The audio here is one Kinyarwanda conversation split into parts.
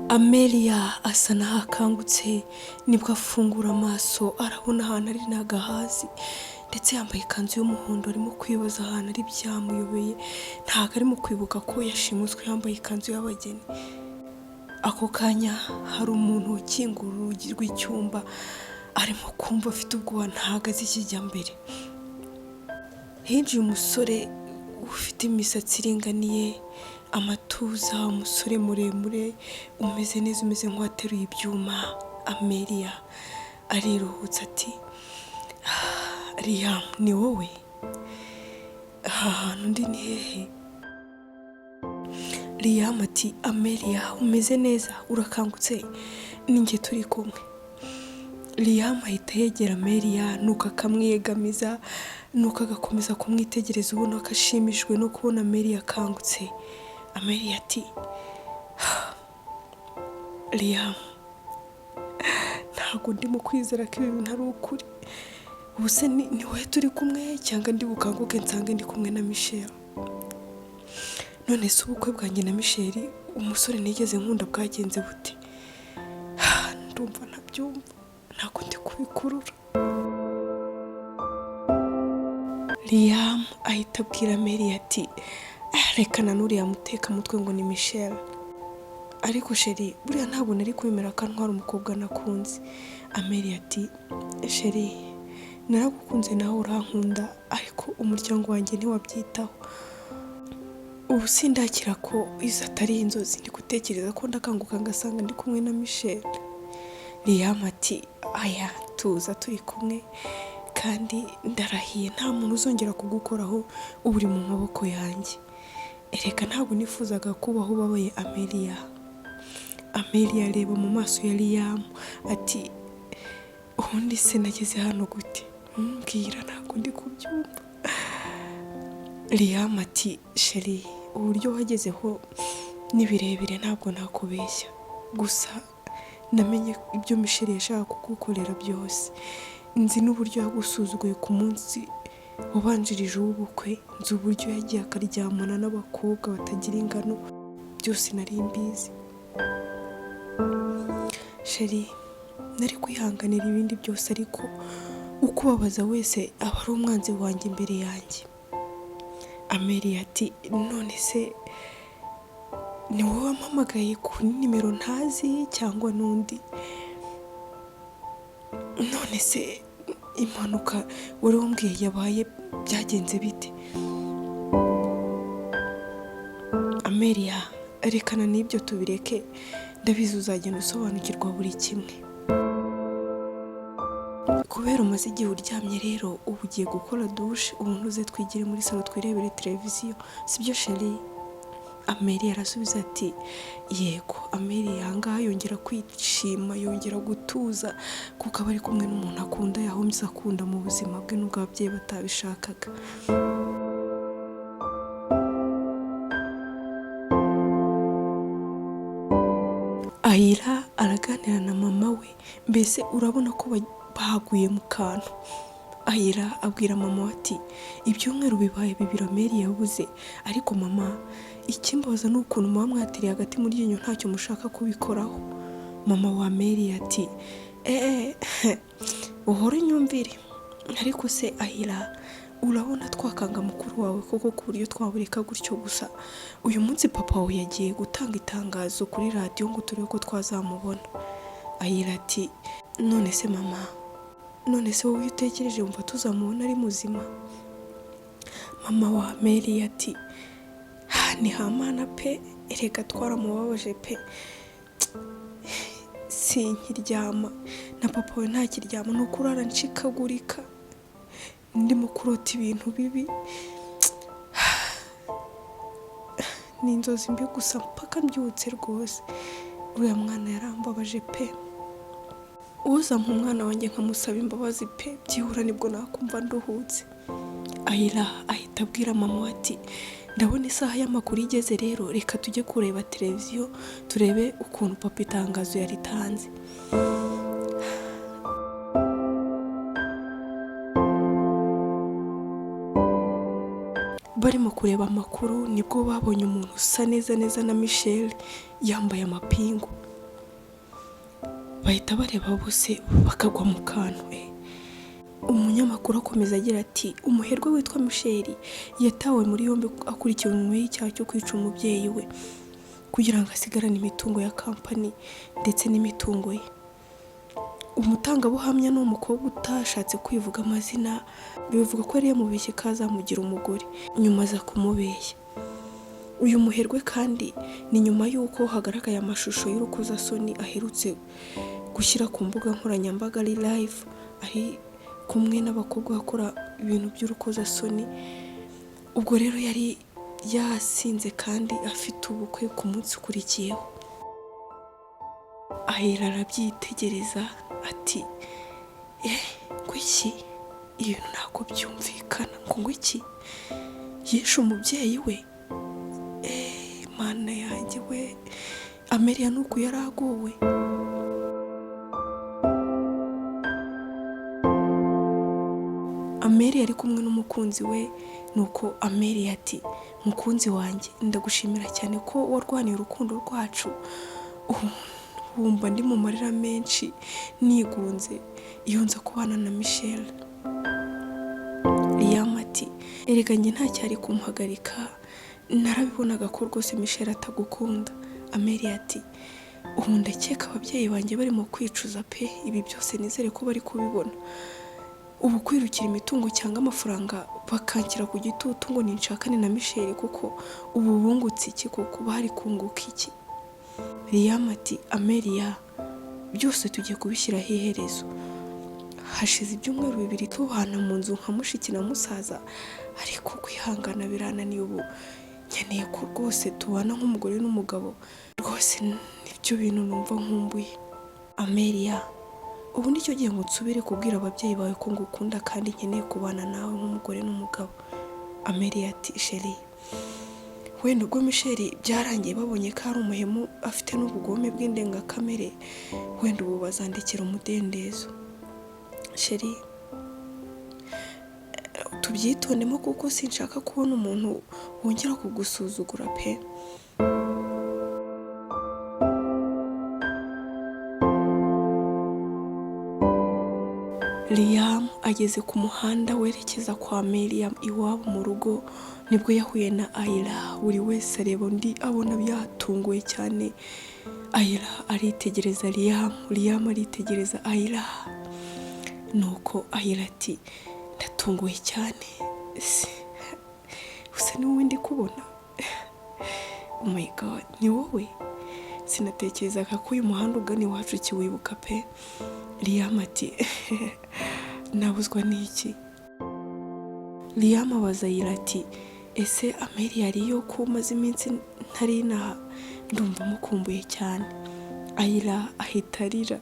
Amelia asa naho akangutse nibwo afungura amaso arabona ahantu ari n'agahazi ndetse yambaye ikanzu y'umuhondo arimo kwibaza ahantu ari byamuyobeye ntago arimo kwibuka ko yashimuswe yambaye ikanzu y'abageni. Ako kanya hari umuntu ukingura urugi rw'icyumba arimo kumva afite ubwoba ntago azi ikijya mbere. Hinjiye umusore ufite imisatsi iringaniye, amatuza, umusore muremure umeze neza umeze nk'uwateruye ibyuma. Amelia ariruhutsa ati Liam ni wowe? Aha hantu ndi ni hehe? Liam ati Amelia umeze neza urakangutse ninjye turi kumwe. Liam ahita yegera Amelia nuko akamwiyegamiza nuko agakomeza kumwitegereza ubona ko ashimishwe no kubona Amelia akangutse. Amelia ati Liam ntabwo ndimo kwizera ko ibi bintu ari ukuri. Ubuse ni wowe turi kumwe cyangwa ndi bukanguke nsange ndi kumwe na Michelle? None se ubukwe bwanjye na Michelle umusore nigeze nkunda bwagenze bute? Ndumva ntabyumva ntabwo ndi kubikurura. Liam ahita abwira Amelia ati reka nanuriya muteka mutwe ngo ni Michelle. Ariko Sheri buriya ntabwo nari kwemera ko ntwara umukobwa nakunze. Amelia ati Sheri naragukunze nawe urankunda ariko umuryango wanjye ntiwabyitaho. Ubu sindakira ko izo atari inzozi ndi gutekereza ko ndakanguka ngasanga ndi kumwe na Michelle. Liam ati aya tuza turi kumwe kandi ndarahiye nta muntu uzongera kugukoraho uri mu maboko yanjye. Ereka ntabwo nifuzaga kubaho ubabaye Amelia. Amelia areba mu maso ya Liam ati ubundi se nageze hano gute? Mbwira ntabwo ndi kubyumva. Liam ati Sheri uburyo wagezeho ni birebire ntabwo nakubeshya. Gusa namenye ibyo Michelle yashaka kugukorera byose. Nzi n'uburyo yagusuzuguye ku munsi wabanjirije ubukwe, nzi uburyo yagiye akaryamana n'abakobwa batagira ingano, byose nari mbizi. Sheri nari kwihanganira ibindi byose ariko ukubabaza wese aba ari umwanzi wanjye imbere yanjye. Amelia ati none se ni wowe wampamagaye ku nimero ntazi cyangwa n'undi? None se impanuka wari wambwiye yabaye byagenze bite? Amelia rekana n'ibyo tubireke ndabizi uzagenda usobanukirwa buri kimwe. Kubera umaze igihe uryamye rero ubu ugiye gukora douche ubundi uze twigire muri salo twirebere televiziyo sibyo Sheri? Amelia arasubiza ati yego. Amelia ahangaha yongera kwishima yongera gutuza kuko aba ari kumwe n'umuntu akunda yahombye akunda mu buzima bwe n'ubwo ababyeyi batabishakaga. Ahira araganira na mama we mbese urabona ko bahaguye mu kantu. Ahira abwira mama ati ibyumweru bibaye bibiri Amelia yabuze ariko mama ikimbaza n'ukuntu muba mwatiriye hagati muri ryinyo ntacyo mushaka kubikoraho. Mama wa Amelia ati uhore nyumvire ariko se Ahira urabona twakanga mukuru wawe koko ku buryo twabureka gutyo gusa uyu munsi papa we yagiye gutanga itangazo kuri radio ngo turebe ko twazamubona. Ahira ati none se mama none se wowe utekereje umva tuzamubona ari muzima? Mama wa Amelia ati ni hamana pe erega twaramubabaje pe sinkiryama na papa we ntakiryama nuko urara nshikagurika ndimo kurota ibintu bibi ni inzozi mbi gusa mpaka mbyutse rwose. Uriya mwana yarambabaje pe uza mu mwana wanjye nkamusaba imbabazi pe byihura nibwo nakumva nduhutse. Ahira ahita abwira mama ati ndabona isaha y'amakuru igeze rero reka tujye kureba televiziyo turebe ukuntu papa itangazo yaritanze. Barimo kureba amakuru nibwo babonye umuntu usa neza na Michelle yambaye amapingu. bahita bareba bose bakagwa mu kantu. Umunyamakuru akomeza agira ati umuherwe witwa Michel yatawe muri yombi akurikiranyweho icyaha cyo kwica umubyeyi we kugira ngo asigarane imitungo ya kampani ndetse n'imitungo ye. Umutangabuhamya ni umukobwa utashatse kwivuga amazina, bivuga ko yari yamubeshye ko azamugira umugore nyuma aza kumubeshya. Uyu muherwe kandi ni nyuma y'uko hagaragaye amashusho y'urukozasoni aherutse gushyira ku mbuga nkoranyambaga ari live, ari kumwe n'abakobwa bakora ibintu by'urukozasoni. Ubwo rero yari yasinze kandi afite ubukwe ku munsi ukurikiyeho. Ahera arabyitegereza ati ngwiki ibintu ntabwo byumvikana, ngo ngwiki yishe umubyeyi we. Mana yanjye we, Amelia nuko yari agowe. Amelia ari kumwe n'umukunzi we, nuko Amelia ati mukunzi wanjye ndagushimira cyane ko warwaniye urukundo rwacu. Wumva ndi mu marira menshi nigunze iyo nza kubana na Michel. Liam ati erega njye ntacyari kumuhagarika, narabibonaga ko rwose Michel atagukunda. Amelia ati ubu ndakeka ababyeyi banjye barimo kwicuza pe, ibi byose nizere ko bari kubibona. Ubu kwirukira imitungo cyangwa amafaranga bakanshyira ku gitutu ngo ninshakane na Michel, kuko ubu bungutse iki, kuko bari kunguka iki? Liam ati Amelia byose tugiye kubishyiraho iherezo. Hashize ibyumweru 2 tubana mu nzu nka mushiki na musaza, ariko kwihangana birananiye. Ubu nkeneye ko rwose tubana nk'umugore n'umugabo, rwose nibyo bintu numva nkumbuye. Amelia ubu nicyo gihe ngo nsubire kubwira ababyeyi bawe ko ngukunda kandi nkeneye kubana nawe nk'umugore n'umugabo. Amelia ati Chérie, wenda ubwo Michel byarangiye babonye ko ari umuhemu afite n'ubugome bw'indengakamere, wenda ubu bazandikira umudendezo. Chérie, tubyitondemo kuko sinshaka kubona umuntu wongera kugusuzugura pe. Liam ageze ku muhanda werekeza kwa Amelia iwabo mu rugo, nibwo yahuye na Ayla. Buri wese areba undi abona byatunguye cyane. Ayla aritegereza Liam, Liam aritegereza Ayla. Nuko Ayla ati ndatunguye cyane, usa ni wowe ndi kubona. Oh my god, ni wowe? Sinatekerezaga ko uyu muhanda ugana iwacu kiwibuka pe. Liam ati nabuzwa n'iki? Liam abaza Ayla ati ese Amelia ariyo ko umaze iminsi ntari inaha, ndumva mukumbuye cyane. Ayla ahita arira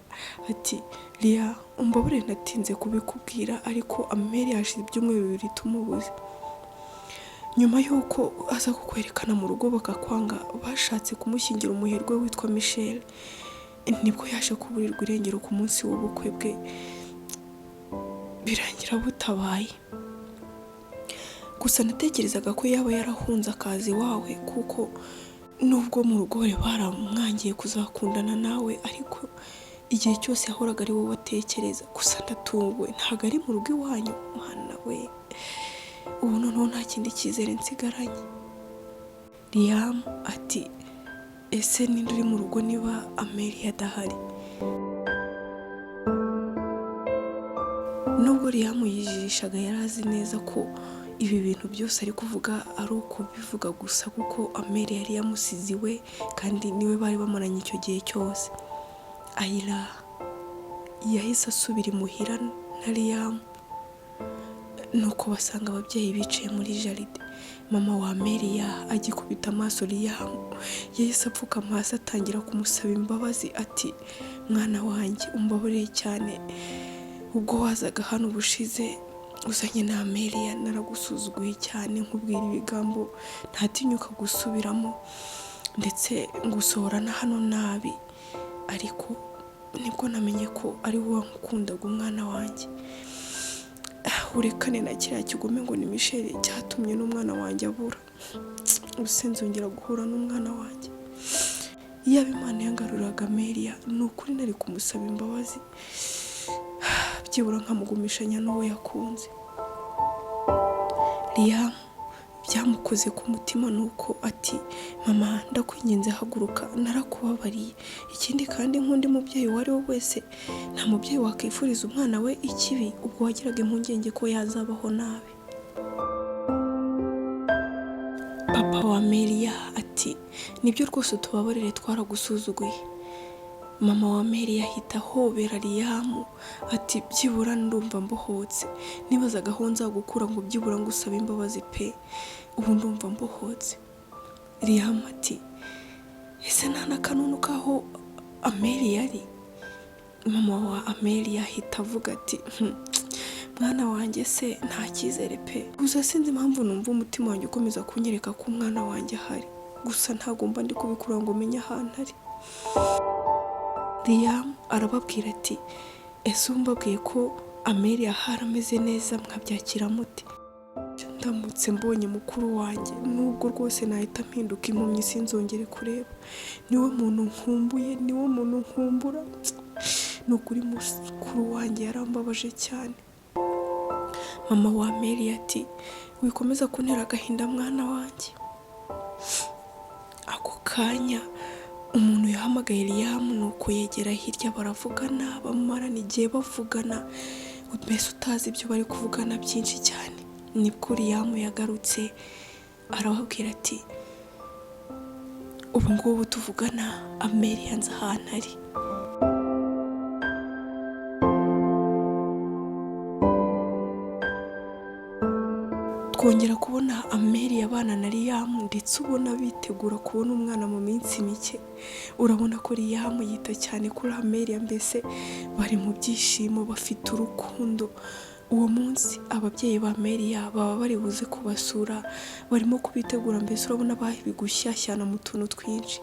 ati Liam umbabure natinze kubikubwira, ariko Amelia hashize ibyumweru 2 tumubuze. Nyuma y'uko aza kukwerekana mu rugo bakakwanga, bashatse kumushyingira umuherwe witwa Michel, nibwo yaje kuburirwa irengero ku munsi w'ubukwe bwe, birangira butabaye. Gusa natekerezaga ko yaba yarahunze akazi wawe, kuko nubwo mu rugo bari baramwangiye kuzakundana nawe, ariko igihe cyose yahoraga ari wowe watekereza. Gusa ndatunguwe, ntabwo ari mu rugo iwanyu. Mwana we, ubu noneho nta kindi cyizere nsigaranye. Liam ati ese ninde uri mu rugo niba Amelia adahari? Nubwo Liam yijishaga, yari azi neza ko ibi bintu byose ari kuvuga ari uko bivuga gusa, kuko Amelia yari yamusize iwe kandi niwe bari bamaranye icyo gihe cyose. Ayla yahise asubira imuhira na Liam, nuko basanga ababyeyi bicaye muri jaride. Mama wa Amelia agikubita amaso Liam, yahise apfukama hasi atangira kumusaba imbabazi ati mwana wanjye umbabarire cyane, ubwo wazaga hano ubushize uzanye na Amelia naragusuzuguye cyane, nkubwira ibigambo ntatinyuka gusubiramo, ndetse ngusohora na hano nabi, ariko nibwo namenye ko ari wowe wankundaga umwana wanjye. Urekane na kiriya kigome ngo ni Michel cyatumye n'umwana wanjye abura. Usenze ongera guhura n'umwana wanjye. iyaba Imana yangaruraga Amelia ni ukuri nari kumusaba imbabazi byibura nkamugumishanya n'uwo yakunze. Liam byamukoze ku mutima nuko ati mama ndakwinginze haguruka narakubabariye, ikindi kandi nk'undi mubyeyi wari we wese nta mubyeyi wakifuriza umwana we ikibi ubwo wagiraga impungenge ko yazabaho nabi. Papa wa Amelia ati nibyo rwose tubabarire twaragusuzuguye. Mama wa Amelia ahita ahobera Liam ati byibura ndumva mbohotse, nibazaga aho nzagukura ngo byibura ngusaba imbabazi pe, ubu ndumva mbohotse. Liam ati ese nta n'akanunu kaho Amelia ari? Mama wa Amelia ahita avuga ati mwana wanjye se nta cyizere pe, gusa sinzi impamvu numva umutima wanjye ukomeza kunyereka ko umwana wanjye ahari, gusa ntagomba ndi kubikura ngo menye ahantu ari. Liam arababwira ati ese umbabwiye ko Amelia harameze neza mwabyakira mute? Ndamutse mbonye mukuru wanjye nubwo rwose nahita mpinduka impumyi sinzongere kureba, niwe muntu nkumbuye, niwe muntu nkumbura, nukuri mukuru wanjye yarambabaje cyane. Mama wa Amelia ati wikomeza kuntera agahinda mwana wanjye. Ako kanya umuntu yahamagaye Liam nuko yegera hirya baravugana bamarana igihe bavugana, mbese utazi ibyo bari kuvugana byinshi cyane. Nibwo Liam yagarutse arababwira ati ubu ngubu tuvugana Amelia nzi ahantu ari. Twongera kubona Amelia abana na Liam ndetse ubona bitegura kubona umwana mu minsi mike. Urabona ko Liam yita cyane kuri Amelia, mbese bari mu byishimo bafite urukundo. Uwo munsi ababyeyi ba Amelia baba bari buze kubasura, barimo kubitegura, mbese urabona bari gushyashyana mu tuntu twinshi.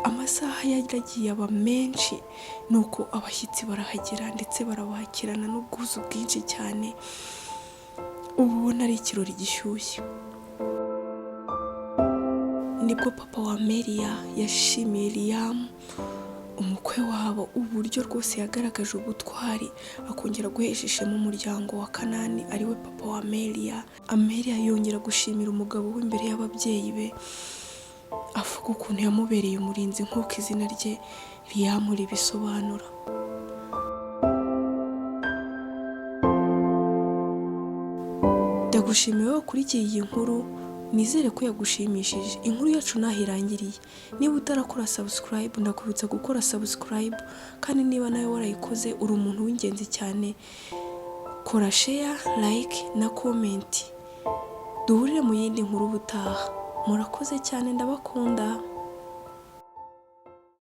Amasaha yagiye aba menshi nuko abashyitsi barahagera ndetse barabakirana n'ubwuzu bwinshi cyane. Ubona ari ikirori gishyushye. Nibwo papa wa Amelia yashimiye Liam umukwe wabo uburyo rwose yagaragaje ubutwari akongera guhesha ishema umuryango wa Kanani ariwe papa wa Amelia. Amelia yongera gushimira umugabo we imbere y'ababyeyi be, avuga ukuntu yamubereye umurinzi nk'uko izina rye Liam ribisobanura. Ndagushimiye wakurikiye iyi nkuru, nizere ko yagushimishije. Inkuru yacu nahirangiriye. Niba utarakora subscribe ndakubutsa gukora subscribe, kandi niba nawe warayikoze uri umuntu w'ingenzi cyane, kora share, like na comment. Duhurire mu yindi nkuru butaha. Murakoze cyane, ndabakunda.